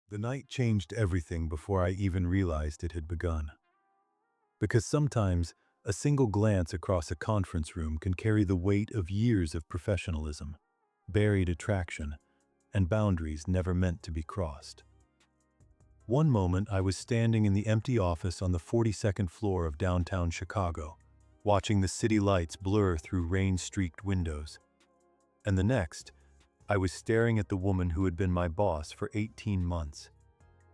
The night changed everything before I even realized it had begun. Because sometimes a single glance across a conference room can carry the weight of years of professionalism, buried attraction, and boundaries never meant to be crossed. One moment I was standing in the empty office on the 42nd floor of downtown Chicago, watching the city lights blur through rain-streaked windows. And the next, I was staring at the woman who had been my boss for 18 months,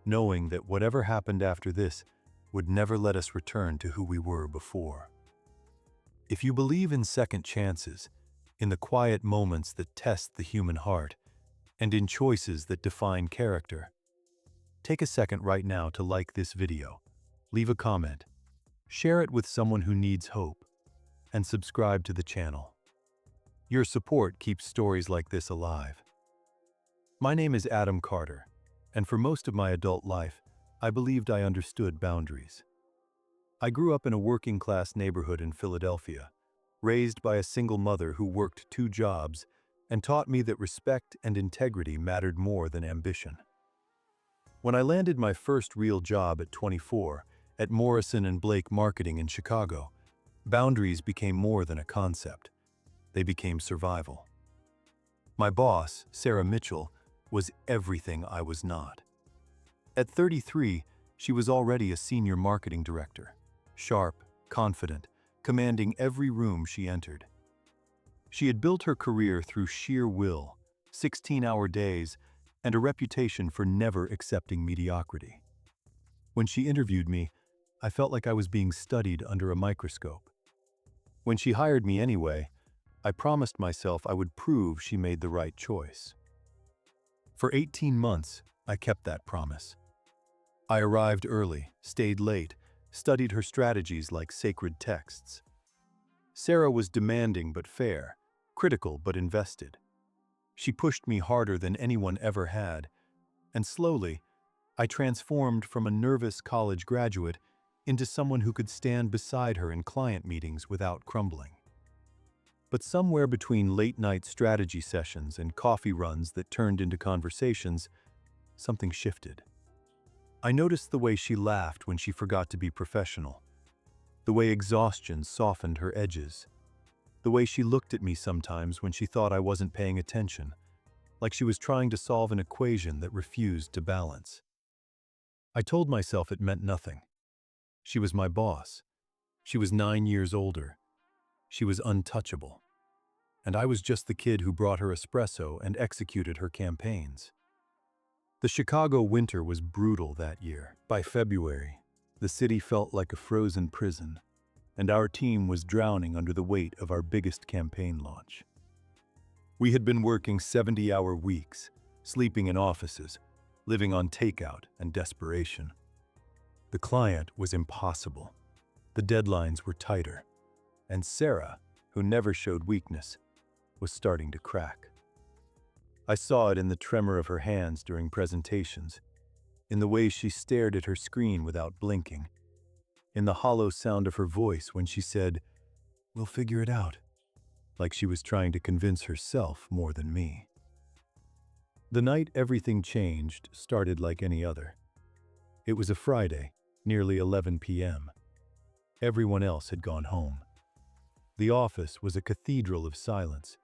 knowing that whatever happened after this would never let us return to who we were before. If you believe in second chances, in the quiet moments that test the human heart, and in choices that define character, take a second right now to like this video, leave a comment, share it with someone who needs hope, and subscribe to the channel. Your support keeps stories like this alive. My name is Adam Carter, and for most of my adult life, I believed I understood boundaries. I grew up in a working-class neighborhood in Philadelphia, raised by a single mother who worked 2 jobs and taught me that respect and integrity mattered more than ambition. When I landed my first real job at 24 at Morrison & Blake Marketing in Chicago, boundaries became more than a concept. They became survival. My boss, Sarah Mitchell, was everything I was not. At 33, she was already a senior marketing director, sharp, confident, commanding every room she entered. She had built her career through sheer will, 16-hour days, and a reputation for never accepting mediocrity. When she interviewed me, I felt like I was being studied under a microscope. When she hired me anyway, I promised myself I would prove she made the right choice. For 18 months, I kept that promise. I arrived early, stayed late, studied her strategies like sacred texts. Sarah was demanding but fair, critical but invested. She pushed me harder than anyone ever had, and slowly, I transformed from a nervous college graduate into someone who could stand beside her in client meetings without crumbling. But somewhere between late-night strategy sessions and coffee runs that turned into conversations, something shifted. I noticed the way she laughed when she forgot to be professional, the way exhaustion softened her edges, the way she looked at me sometimes when she thought I wasn't paying attention, like she was trying to solve an equation that refused to balance. I told myself it meant nothing. She was my boss. She was 9 years older. She was untouchable. And I was just the kid who brought her espresso and executed her campaigns. The Chicago winter was brutal that year. By February, the city felt like a frozen prison, and our team was drowning under the weight of our biggest campaign launch. We had been working 70-hour weeks, sleeping in offices, living on takeout and desperation. The client was impossible. The deadlines were tighter, and Sarah, who never showed weakness, was starting to crack. I saw it in the tremor of her hands during presentations, in the way she stared at her screen without blinking, in the hollow sound of her voice when she said, "We'll figure it out," like she was trying to convince herself more than me. The night everything changed started like any other. It was a Friday, nearly 11 p.m. Everyone else had gone home. The office was a cathedral of silence,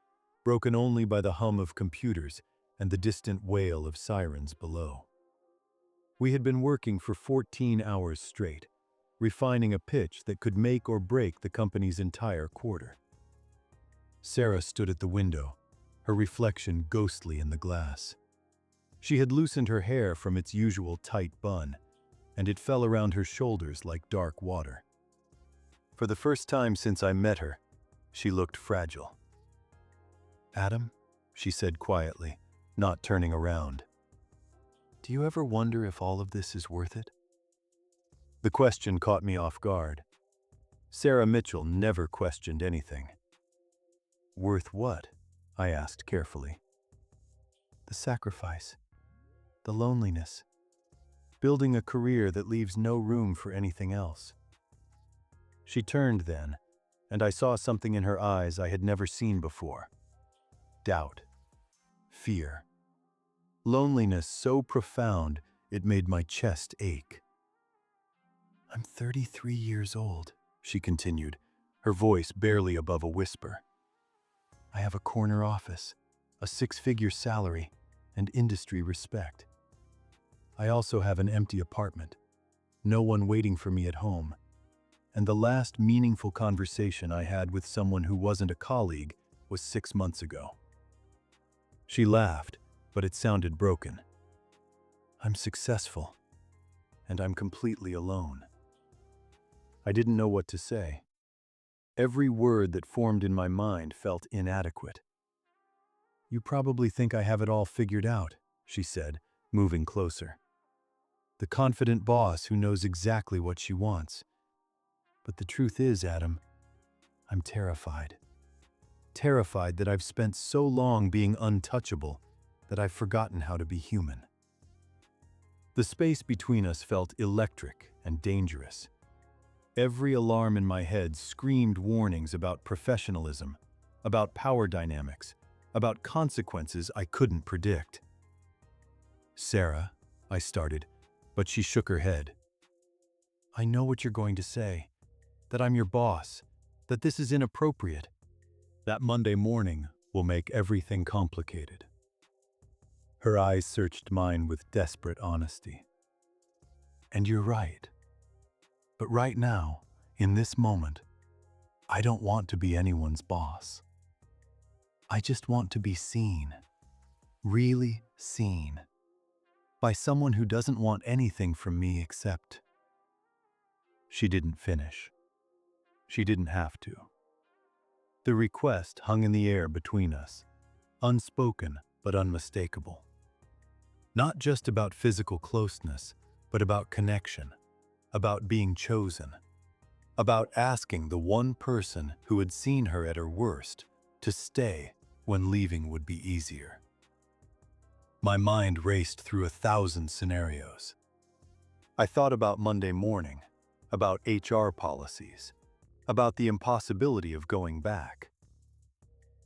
broken only by the hum of computers and the distant wail of sirens below. We had been working for 14 hours straight, refining a pitch that could make or break the company's entire quarter. Sarah stood at the window, her reflection ghostly in the glass. She had loosened her hair from its usual tight bun, and it fell around her shoulders like dark water. For the first time since I met her, she looked fragile. "Adam," she said quietly, not turning around, "do you ever wonder if all of this is worth it?" The question caught me off guard. Sarah Mitchell never questioned anything. "Worth what?" I asked carefully. "The sacrifice, the loneliness, building a career that leaves no room for anything else." She turned then, and I saw something in her eyes I had never seen before. Doubt. Fear. Loneliness so profound It made my chest ache. "I'm 33 years old," she continued, her voice barely above a whisper. "I have a corner office, a six-figure salary, and industry respect. I also have an empty apartment, no one waiting for me at home, and the last meaningful conversation I had with someone who wasn't a colleague was 6 months ago." She laughed, but it sounded broken. "I'm successful, and I'm completely alone." I didn't know what to say. Every word that formed in my mind felt inadequate. "You probably think I have it all figured out," she said, moving closer. "The confident boss who knows exactly what she wants. But the truth is, Adam, I'm terrified. Terrified that I've spent so long being untouchable that I've forgotten how to be human." The space between us felt electric and dangerous. Every alarm in my head screamed warnings about professionalism, about power dynamics, about consequences I couldn't predict. "Sarah," I started, but she shook her head. "I know what you're going to say, that I'm your boss, that this is inappropriate. That Monday morning will make everything complicated." Her eyes searched mine with desperate honesty. "And you're right. But right now, in this moment, I don't want to be anyone's boss. I just want to be seen, really seen, by someone who doesn't want anything from me except—" She didn't finish. She didn't have to. The request hung in the air between us, unspoken but unmistakable. Not just about physical closeness, but about connection, about being chosen, about asking the one person who had seen her at her worst to stay when leaving would be easier. My mind raced through 1,000 scenarios. I thought about Monday morning, about HR policies, about the impossibility of going back.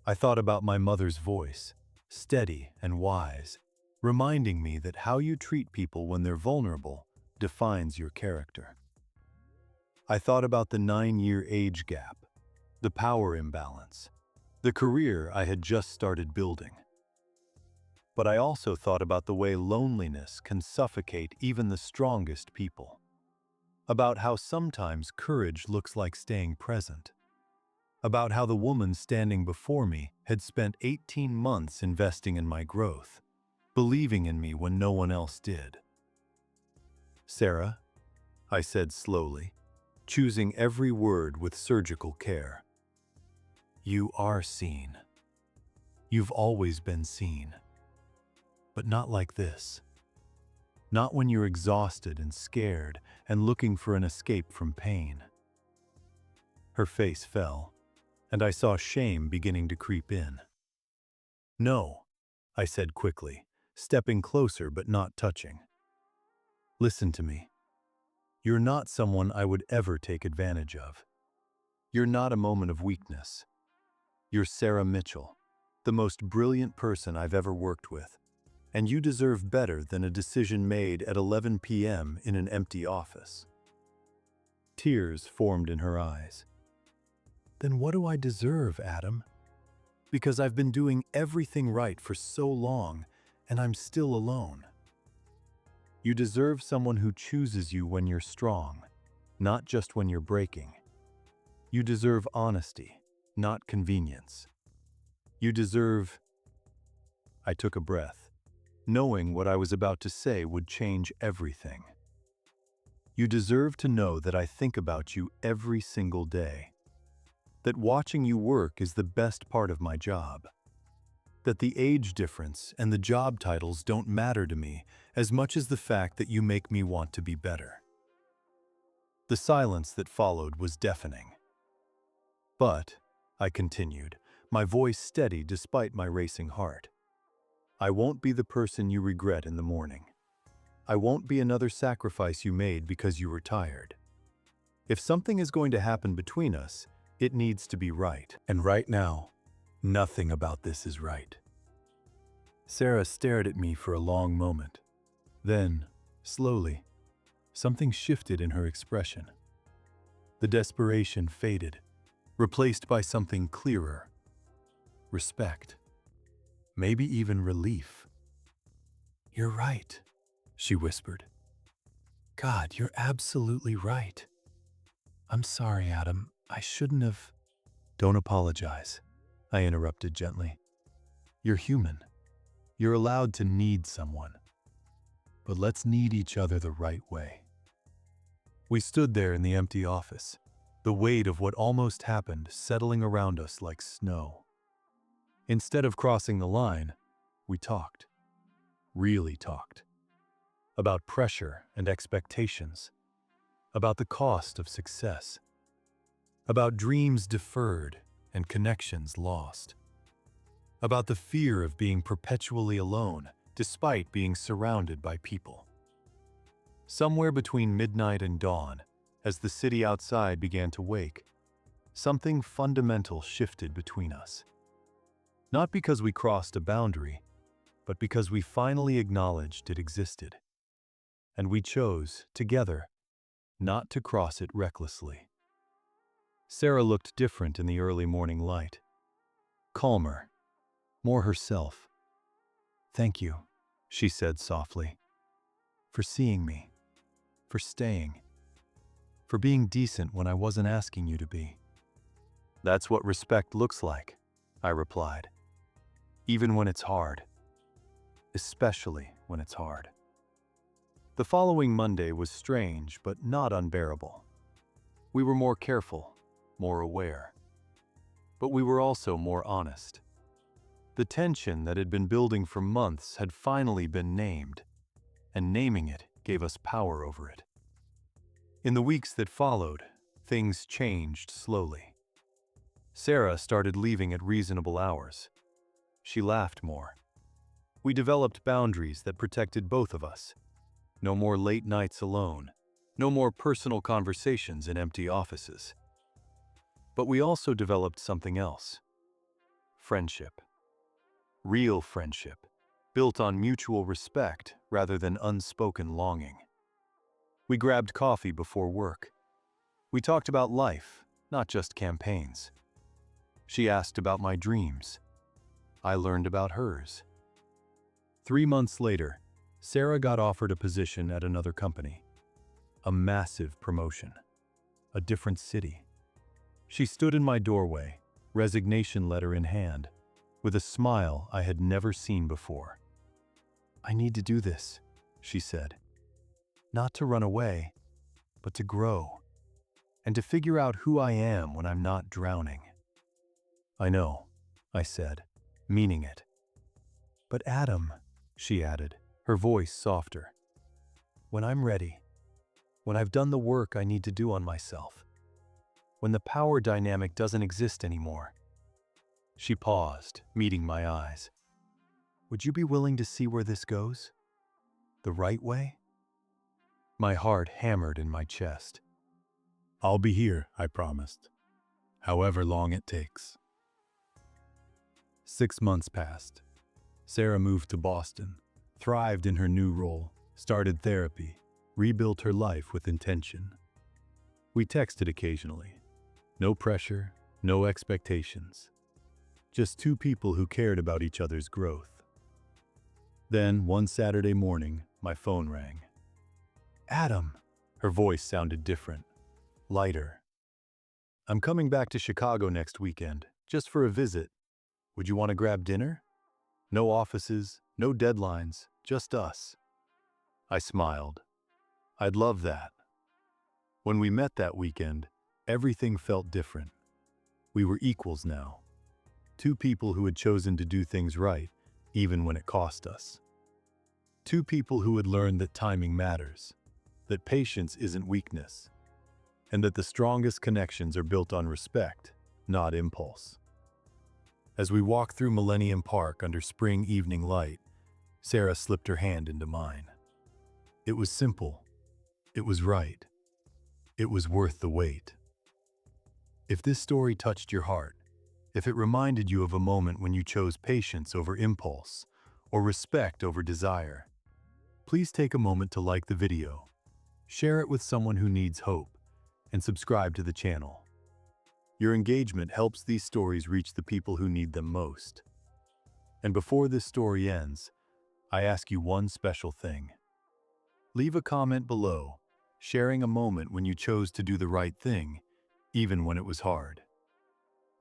I thought about my mother's voice, steady and wise, reminding me that how you treat people when they're vulnerable defines your character. I thought about the 9-year age gap, the power imbalance, the career I had just started building. But I also thought about the way loneliness can suffocate even the strongest people. About how sometimes courage looks like staying present. About how the woman standing before me had spent 18 months investing in my growth, believing in me when no one else did. "Sarah," I said slowly, choosing every word with surgical care, "you are seen. You've always been seen. But not like this. Not when you're exhausted and scared and looking for an escape from pain." Her face fell, and I saw shame beginning to creep in. "No," I said quickly, stepping closer but not touching. "Listen to me. You're not someone I would ever take advantage of. You're not a moment of weakness. You're Sarah Mitchell, the most brilliant person I've ever worked with, and you deserve better than a decision made at 11 p.m. in an empty office." Tears formed in her eyes. "Then what do I deserve, Adam? Because I've been doing everything right for so long, and I'm still alone." "You deserve someone who chooses you when you're strong, not just when you're breaking. You deserve honesty, not convenience. You deserve—" I took a breath, knowing what I was about to say would change everything. "You deserve to know that I think about you every single day. That watching you work is the best part of my job. That the age difference and the job titles don't matter to me as much as the fact that you make me want to be better." The silence that followed was deafening. "But," I continued, my voice steady despite my racing heart, "I won't be the person you regret in the morning. I won't be another sacrifice you made because you were tired. If something is going to happen between us, it needs to be right. And right now, nothing about this is right." Sarah stared at me for a long moment. Then, Slowly, something shifted in her expression. The desperation faded, replaced by something clearer. Respect. Maybe even relief. "You're right," she whispered. "God, you're absolutely right. I'm sorry, Adam. I shouldn't have—" "Don't apologize," I interrupted gently. "You're human. You're allowed to need someone. But let's need each other the right way." We stood there in the empty office, the weight of what almost happened settling around us like snow. Instead of crossing the line, we talked. Really talked. About pressure and expectations. About the cost of success. About dreams deferred and connections lost. About the fear of being perpetually alone despite being surrounded by people. Somewhere between midnight and dawn, as the city outside began to wake, something fundamental shifted between us. Not because we crossed a boundary, but because we finally acknowledged it existed. And we chose, together, not to cross it recklessly. Sarah looked different in the early morning light. Calmer, more herself. "Thank you," she said softly, "for seeing me, for staying, for being decent when I wasn't asking you to be." "That's what respect looks like," I replied. "Even when it's hard. Especially when it's hard." The following Monday was strange, but not unbearable. We were more careful, more aware. But we were also more honest. The tension that had been building for months had finally been named, and naming it gave us power over it. In the weeks that followed, things changed slowly. Sarah started leaving at reasonable hours. She laughed more. We developed boundaries that protected both of us. No more late nights alone. No more personal conversations in empty offices. But we also developed something else. Friendship. Real friendship, built on mutual respect rather than unspoken longing. We grabbed coffee before work. We talked about life, not just campaigns. She asked about my dreams. I learned about hers. 3 months later, Sarah got offered a position at another company. A massive promotion. A different city. She stood in my doorway, resignation letter in hand, with a smile I had never seen before. "I need to do this," she said. "Not to run away, but to grow, and to figure out who I am when I'm not drowning." "I know," I said, meaning it. "But Adam," she added, her voice softer, "when I'm ready, when I've done the work I need to do on myself, when the power dynamic doesn't exist anymore." She paused, meeting my eyes. "Would you be willing to see where this goes? The right way?" My heart hammered in my chest. "I'll be here," I promised, "however long it takes." 6 months passed. Sarah moved to Boston, thrived in her new role, started therapy, rebuilt her life with intention. We texted occasionally. No pressure, no expectations. Just two people who cared about each other's growth. Then, one Saturday morning, my phone rang. "Adam!" Her voice sounded different, lighter. "I'm coming back to Chicago next weekend, just for a visit. Would you want to grab dinner? No offices, no deadlines, just us." I smiled. I'd love that. When we met that weekend, everything felt different. We were equals now. Two people who had chosen to do things right, even when it cost us. Two people who had learned that timing matters, that patience isn't weakness, and that the strongest connections are built on respect, not impulse. As we walked through Millennium Park under spring evening light, Sarah slipped her hand into mine. It was simple. It was right. It was worth the wait. If this story touched your heart, if it reminded you of a moment when you chose patience over impulse, or respect over desire, Please take a moment to like the video, share it with someone who needs hope, and subscribe to the channel. Your engagement helps these stories reach the people who need them most. And before this story ends, I ask you one special thing. Leave a comment below, sharing a moment when you chose to do the right thing, even when it was hard.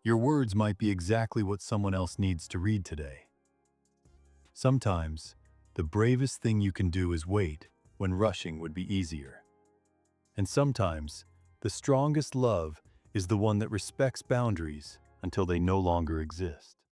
Your words might be exactly what someone else needs to read today. Sometimes, the bravest thing you can do is wait when rushing would be easier. And sometimes, the strongest love is the one that respects boundaries until they no longer exist.